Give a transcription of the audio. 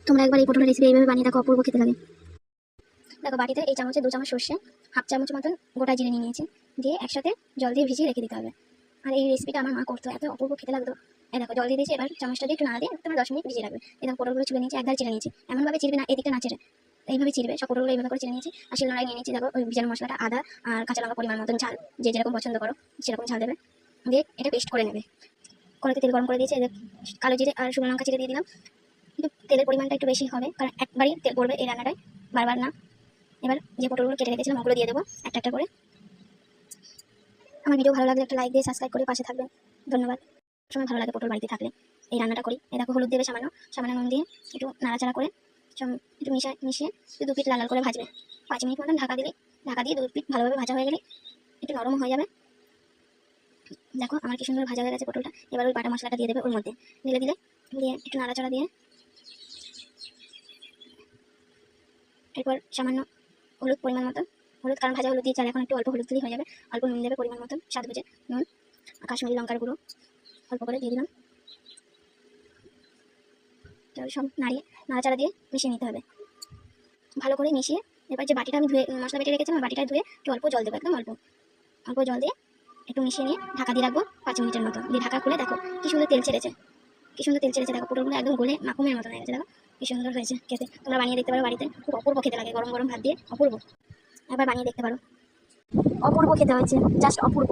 তোমরা একবার এই পটলের রেসিপি এইভাবে বানিয়ে দেখো, অপূর্ব খেতে লাগে। দেখো বাটিতে এই চামচে 2 চামচ সর্ষে, হাফ চামচ মতন গোটা জিরে নিয়ে নিয়েছি, দিয়ে একসাথে জল দিয়ে ভিজিয়ে রেখে দিতে হবে। আর এই রেসিপিটা আমার মা করতো, এত অপূর্ব খেতে লাগতো। এই দেখো জল দিয়ে দিয়েছি, এবার চামচটা দিয়ে একটু নাড়া দিয়ে তোমার 10 মিনিট ভিজিয়ে রাখবে। এই দেখো পটলগুলো চিড়ে নিয়েছি, একবার চিড়ে নিয়েছি, এমনভাবে চিড়বে না এদিকটা না চিড়ে, এইভাবে চিড়বে। সব পটলগুলো এইভাবে করে চিড়ে নিয়েছি, আর শিলনোড়ায় নিয়ে নিয়েছি। দেখো ওই ভিজানো মশলাটা, আদা আর কাঁচা লঙ্কা পরিমাণ মতন ঝাল, যে যেরকম পছন্দ করো সেরকম ঝাল দেবে, দিয়ে এটা পেস্ট করে নেবে। কড়াইতে তেল গরম করে দিয়েছি, কালো জিরে আর শুকনো লঙ্কা চিড়ে দিয়ে দিলাম। কিন্তু তেলের পরিমাণটা একটু বেশি হবে, কারণ একবারই তেল পড়বে এই রান্নাটায়, বারবার না। এবার যে পটলগুলো কেটে রেখেছিলাম ওগুলো দিয়ে দেবো একটা একটা করে। আমার ভিডিও ভালো লাগলে একটা লাইক দিয়ে সাবস্ক্রাইব করে পাশে থাকবেন, ধন্যবাদ। সময় ভালো লাগে পটল বাড়িতে থাকলে এই রান্নাটা করি। এই দেখো হলুদ দেবে সামান্য, সামান্য নুন দিয়ে একটু নাড়াচাড়া করে একটু মিশিয়ে 2 পিঠ লাল লাল করে ভাজবে। 5 মিনিট মতন ঢাকা দিয়ে 2 পিঠ ভালোভাবে ভাজা হয়ে গেলে একটু নরম হয়ে যাবে। দেখো আমার কি সুন্দর ভাজা হয়ে গেছে পটলটা। এবার ওই বাটা মশলাটা দিয়ে দেবে ওর মধ্যে, দিয়ে একটু নাড়াচাড়া দিয়ে এরপর সামান্য হলুদ পরিমাণ মতন, হলুদ কারণ ভাজা হলুদ দিয়ে চাল, এখন একটু অল্প হলুদ দিলেই হয়ে যাবে। অল্প নুন দেবে পরিমাণ মতন, স্বাদ বুঝে নুন, কাশ্মীরি লঙ্কার গুঁড়ো অল্প করে দিয়ে দিলাম। সব নাড়াচাড়া দিয়ে মিশিয়ে নিতে হবে ভালো করে মিশিয়ে। এবার যে বাটিটা আমি ধুয়ে মশলা বেটে রেখেছিলাম, বাটিটা ধুয়ে একটু অল্প জল দেবো, একদম অল্প অল্প জল দিয়ে একটু মিশিয়ে নিয়ে ঢাকা দিয়ে রাখবো 5 মিনিটের মতো। দিয়ে ঢাকা খুলে দেখো কি সুন্দর তেল ছেড়েছে, দেখো পটলগুলো একদম গলে মাখুমের মতন হয়ে গেছে। দেখো কি সুন্দর হয়েছে খেতে, তোমরা বানিয়ে দেখতে পারো বাড়িতে, খুব অপূর্ব খেতে লাগে গরম গরম ভাত দিয়ে, অপূর্ব। একবার বানিয়ে দেখতে পারো, অপূর্ব খেতে হয়েছে, জাস্ট অপূর্ব।